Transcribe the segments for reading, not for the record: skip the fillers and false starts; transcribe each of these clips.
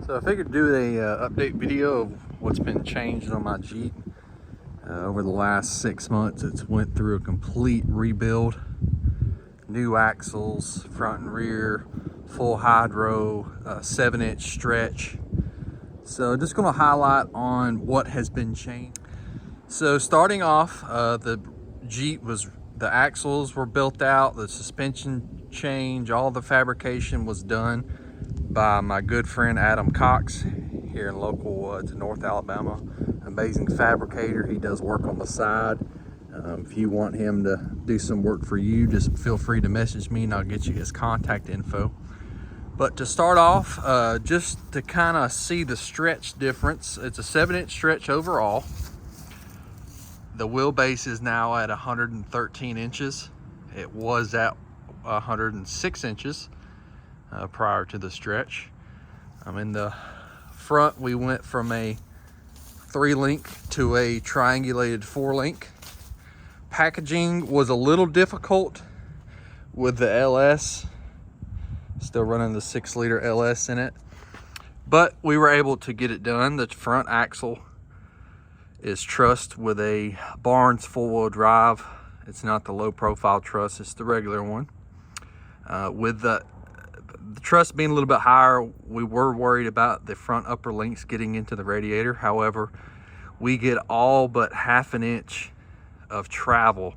So I figured to do a update video of what's been changed on my Jeep. Over the last 6 months, it's went through a complete rebuild. New axles, front and rear, full hydro, 7-inch stretch. So just gonna highlight on what has been changed. So starting off, the Jeep the axles were built out, the suspension change, all the fabrication was done by my good friend Adam Cox here in local to North Alabama. Amazing fabricator. He does work on the side. If you want him to do some work for you, just feel free to message me and I'll get you his contact info. But to start off, just to kind of see the stretch difference, it's a 7-inch stretch overall. The wheelbase is now at 113 inches. It was at 106 inches prior to the stretch. In the front, we went from a 3-link to a triangulated 4-link. Packaging was a little difficult with the LS. Still running the 6-liter LS in it, but we were able to get it done. The front axle is trussed with a Barnes 4-wheel drive. It's not the low profile truss, it's the regular one. With the truss being a little bit higher, we were worried about the front upper links getting into the radiator. However, we get all but half an inch of travel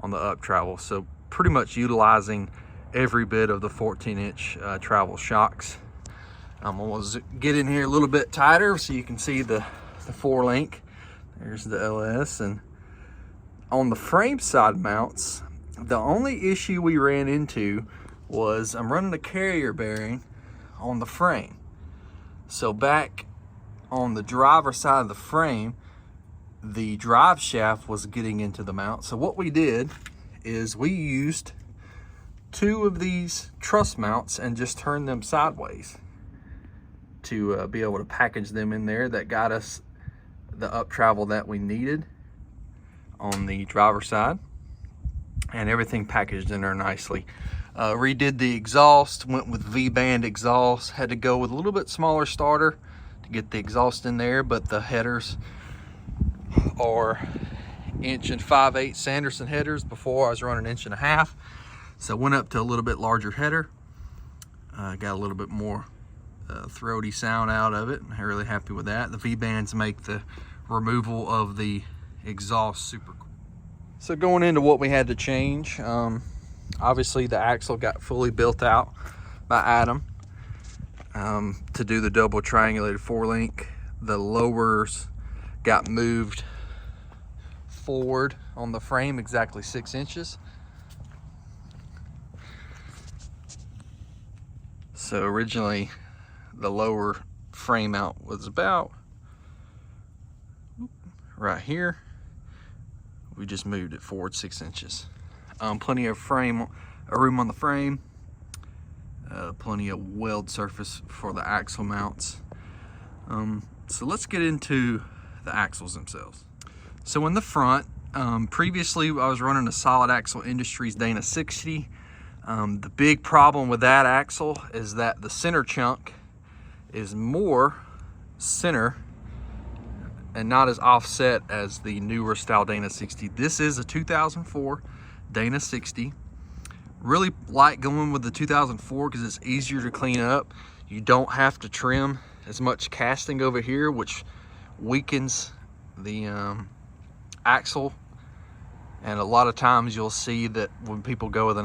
on the up travel, so pretty much utilizing every bit of the 14-inch travel shocks. I'm gonna get in here a little bit tighter so you can see the 4-link. There's the LS. And on the frame side mounts, the only issue we ran into was I'm running a carrier bearing on the frame. So back on the driver's side of the frame, the drive shaft was getting into the mount. So what we did is we used 2 of these truss mounts and just turned them sideways to be able to package them in there. That got us the up travel that we needed on the driver's side, and everything packaged in there nicely. Redid the exhaust, went with V-band exhaust. Had to go with a little bit smaller starter to get the exhaust in there, but the headers are 1 5/8 Sanderson headers. Before I was running 1.5 inches. So went up to a little bit larger header. Got a little bit more throaty sound out of it. I'm really happy with that. The V-bands make the removal of the exhaust super cool. So going into what we had to change, obviously the axle got fully built out by Adam to do the double triangulated 4-link. The lowers got moved forward on the frame exactly 6 inches. So originally the lower frame out was about right here. We just moved it forward 6 inches. Plenty of room on the frame, plenty of weld surface for the axle mounts. So let's get into the axles themselves. So in the front, previously I was running a Solid Axle Industries Dana 60. The big problem with that axle is that the center chunk is more center and not as offset as the newer style Dana 60. This is a 2004 Dana 60. Really like going with the 2004 because it's easier to clean up. You don't have to trim as much casting over here, which weakens the axle. And a lot of times you'll see that when people go with a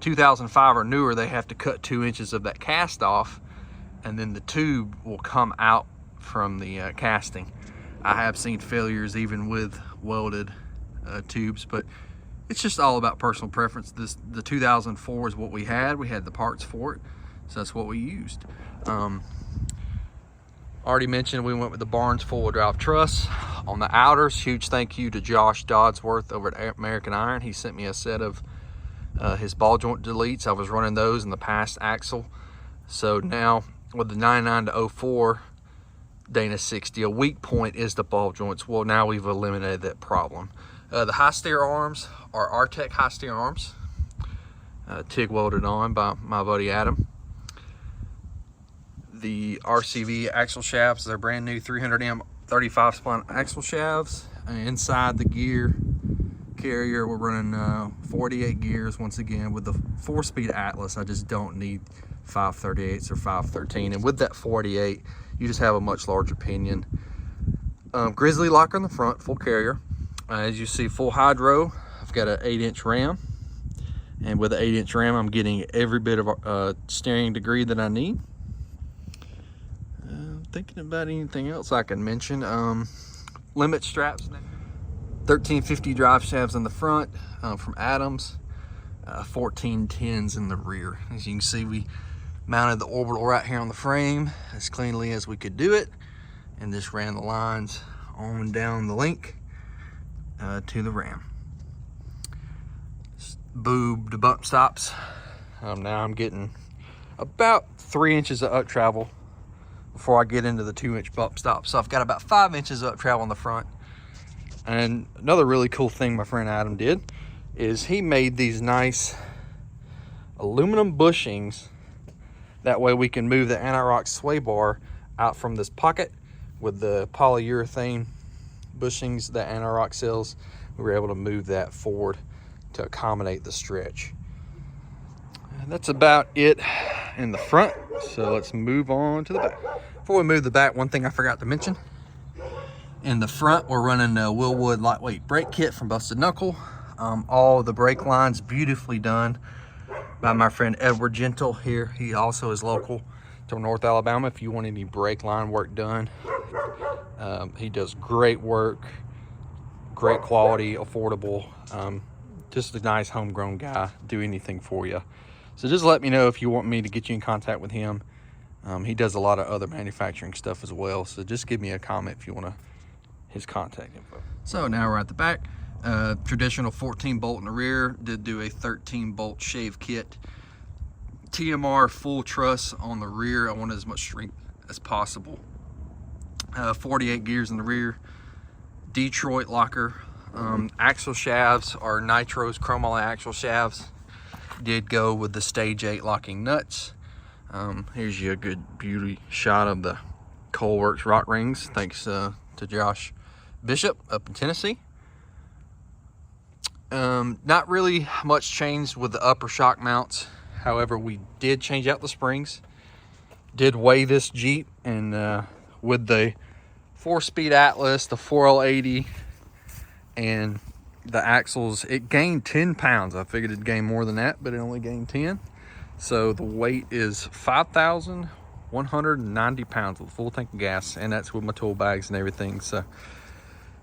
2005 or newer, they have to cut 2 inches of that cast off, and then the tube will come out from the casting. I have seen failures even with welded tubes, but it's just all about personal preference. The 2004 is what we had. We had the parts for it, so that's what we used. Already mentioned we went with the Barnes 4-wheel drive truss. On the outers, huge thank you to Josh Dodsworth over at American Iron. He sent me a set of his ball joint deletes. I was running those in the past axle. So now with the 99 to 04 Dana 60, a weak point is the ball joints. Well, now we've eliminated that problem. The high steer arms are Artec high steer arms, TIG welded on by my buddy Adam. the RCV axle shafts. They're brand new 300M 35 spline axle shafts. Inside the gear carrier, we're running 48 gears once again with the 4-speed Atlas. I just don't need 538s or 513, and with that 48 you just have a much larger pinion. Grizzly locker in the front, full carrier. As you see, full hydro. I've got an 8-inch ram, and with the 8-inch ram I'm getting every bit of steering degree that I need. Thinking about anything else I can mention. Limit straps, 1350 drive shafts in the front from Adams, 1410s in the rear. As you can see, we mounted the orbital right here on the frame as cleanly as we could do it, and just ran the lines on and down the link to the ram. Boob to bump stops. Now I'm getting about 3 inches of up travel before I get into the 2-inch bump stop. So I've got about 5 inches of up travel in the front. And another really cool thing my friend Adam did is he made these nice aluminum bushings. That way we can move the anti-rock sway bar out from this pocket with the polyurethane bushings that anti-rock sells. We were able to move that forward to accommodate the stretch. And that's about it in the front. So let's move on to the back. Before we move the back, one thing I forgot to mention. In the front, we're running a Willwood lightweight brake kit from Busted Knuckle. All the brake lines beautifully done by my friend Edward Gentle here. He also is local to North Alabama. If you want any brake line work done, he does great work, great quality, affordable. Just a nice homegrown guy, do anything for you. So just let me know if you want me to get you in contact with him. He does a lot of other manufacturing stuff as well. So just give me a comment if you want his contact info. So now we're at the back. Traditional 14 bolt in the rear. Did do a 13 bolt shave kit. TMR full truss on the rear. I wanted as much strength as possible. 48 gears in the rear. Detroit locker. Axle shafts are Nitro's chromoly axle shafts. Did go with the stage 8 locking nuts. Here's you a good beauty shot of the Coalworks rock rings, thanks to Josh Bishop up in Tennessee. Not really much changed with the upper shock mounts. However, we did change out the springs. Did weigh this Jeep, and with the 4-speed Atlas, the 4L80, and the axles, it gained 10 pounds. I figured it'd gain more than that, but it only gained 10. So the weight is 5,190 pounds with a full tank of gas, and that's with my tool bags and everything. So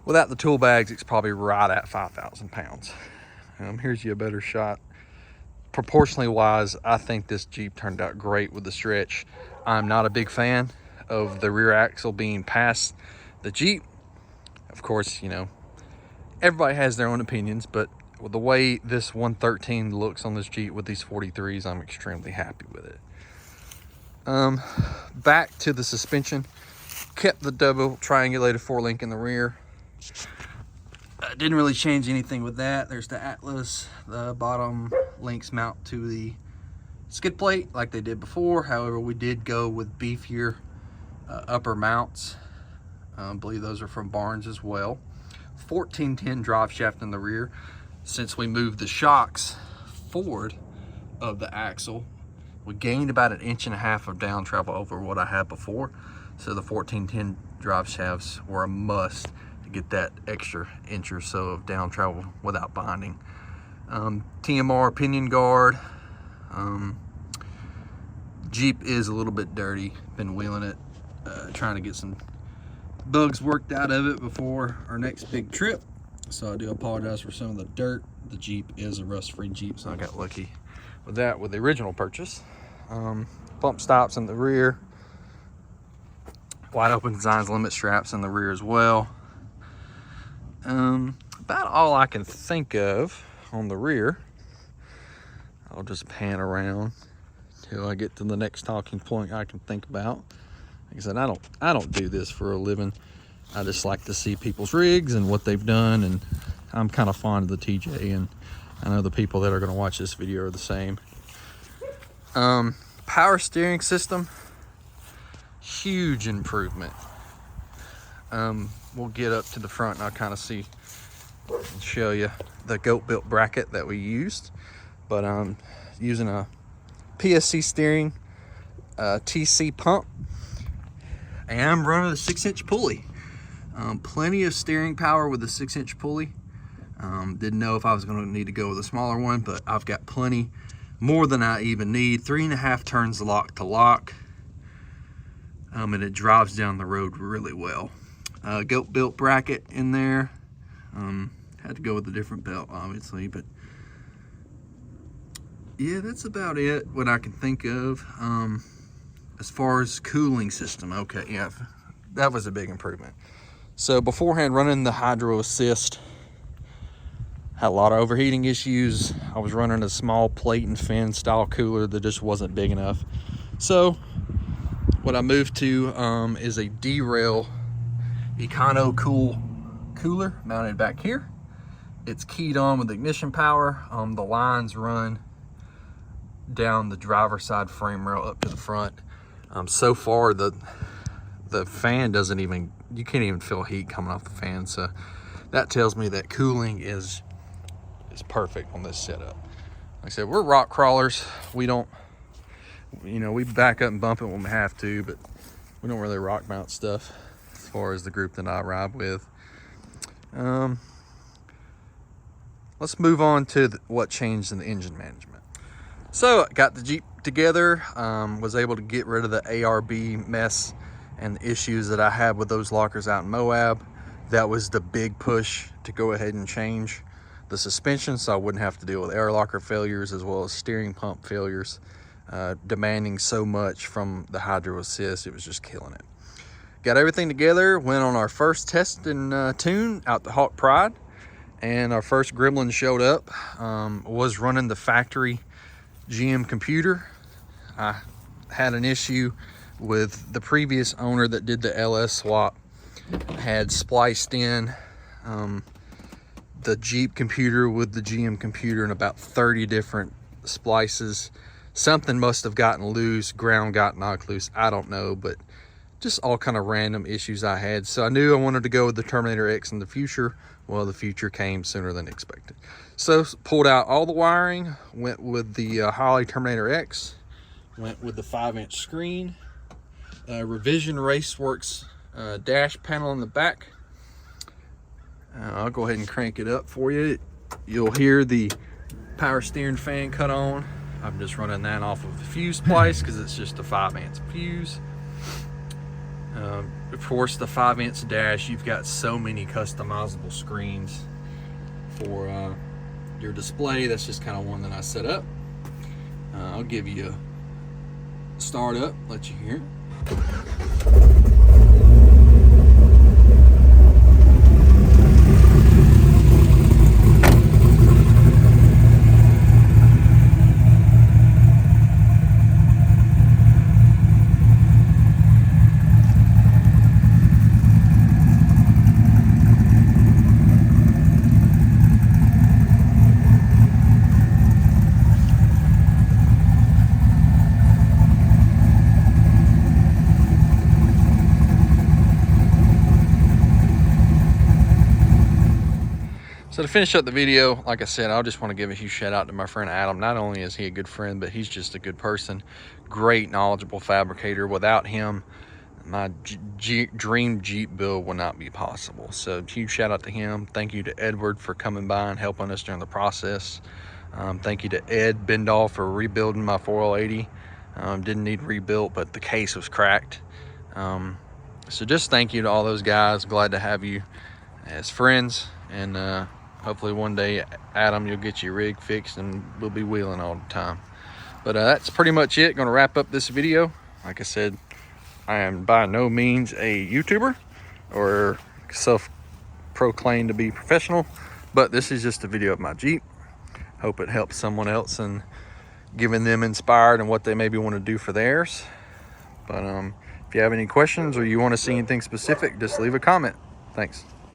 without the tool bags, it's probably right at 5,000 pounds. Here's you a better shot. Proportionally wise, I think this Jeep turned out great with the stretch. I'm not a big fan of the rear axle being past the Jeep. Of course, you know, everybody has their own opinions, but with the way this 113 looks on this Jeep with these 43s, I'm extremely happy with it. Back to the suspension. Kept the double triangulated 4-link in the rear. Didn't really change anything with that. There's the Atlas. The bottom links mount to the skid plate like they did before. However, we did go with beefier upper mounts. I believe those are from Barnes as well. 1410 drive shaft in the rear. Since we moved the shocks forward of the axle, we gained about 1.5 inches of down travel over what I had before. So the 1410 drive shafts were a must to get that extra inch or so of down travel without binding. TMR pinion guard. Jeep is a little bit dirty. Been wheeling it, trying to get some bugs worked out of it before our next big trip. So I do apologize for some of the dirt. The Jeep is a rust-free Jeep, so I got lucky with that with the original purchase. Bump stops in the rear. Wide open designs, limit straps in the rear as well. About all I can think of on the rear. I'll just pan around till I get to the next talking point I can think about. Like I said, I don't do this for a living. I just like to see people's rigs and what they've done, and I'm kind of fond of the TJ, and I know the people that are going to watch this video are the same. Power steering system. huge improvement. We'll get up to the front and I'll kind of show you the goat built bracket that we used. But using a PSC steering TC pump, and I'm running a 6-inch pulley. Plenty of steering power with a 6-inch pulley. Didn't know if I was going to need to go with a smaller one, but I've got plenty, more than I even need. 3.5 turns lock to lock, and it drives down the road really well. Goat built bracket in there. Had to go with a different belt, obviously, but yeah, that's about it, what I can think of. As far as cooling system, okay, yeah, that was a big improvement. So beforehand, running the hydro assist, had a lot of overheating issues. I was running a small plate and fin style cooler that just wasn't big enough. So what I moved to is a D-Rail Econo Cool cooler mounted back here. It's keyed on with ignition power. The lines run down the driver's side frame rail up to the front. So far the fan doesn't even, you can't even feel heat coming off the fan, so that tells me that cooling is perfect on this setup. Like I said, we're rock crawlers. We don't, you know, we back up and bump it when we have to, but we don't really rock mount stuff as far as the group that I ride with. Let's move on to what changed in the engine management. So I got the Jeep together, was able to get rid of the ARB mess and the issues that I had with those lockers out in Moab. That was the big push to go ahead and change the suspension so I wouldn't have to deal with air locker failures as well as steering pump failures, demanding so much from the hydro assist. It was just killing it. Got everything together, went on our first test and tune out the Hawk Pride, and our first gremlin showed up. Was running the factory GM computer. I had an issue with the previous owner that did the LS swap. Had spliced in the Jeep computer with the GM computer in about 30 different splices. Something must have gotten loose, ground got knocked loose, I don't know, but just all kind of random issues I had. So I knew I wanted to go with the Terminator X in the future. Well, the future came sooner than expected. So pulled out all the wiring, went with the Holley Terminator X, went with the 5-inch screen, Revision Raceworks dash panel in the back. I'll go ahead and crank it up for you. You'll hear the power steering fan cut on. I'm just running that off of the fuse splice because it's just a 5-amp fuse. Of course, the 5-inch dash, you've got so many customizable screens for your display. That's just kind of one that I set up. I'll give you a start up, let you hear it. So to finish up the video, like I said, I just want to give a huge shout out to my friend Adam. Not only is he a good friend, but he's just a good person, great, knowledgeable fabricator. Without him, my dream Jeep build would not be possible. So huge shout out to him. Thank you to Edward for coming by and helping us during the process. Thank you to Ed Bendall for rebuilding my 4L80. Didn't need rebuilt, but the case was cracked. So just thank you to all those guys. Glad to have you as friends, and hopefully one day, Adam, you'll get your rig fixed and we'll be wheeling all the time. But that's pretty much it. Gonna wrap up this video. Like I said, I am by no means a YouTuber or self-proclaimed to be professional, but this is just a video of my Jeep. Hope it helps someone else and giving them inspired and what they maybe want to do for theirs. But if you have any questions or you want to see anything specific, just leave a comment. Thanks.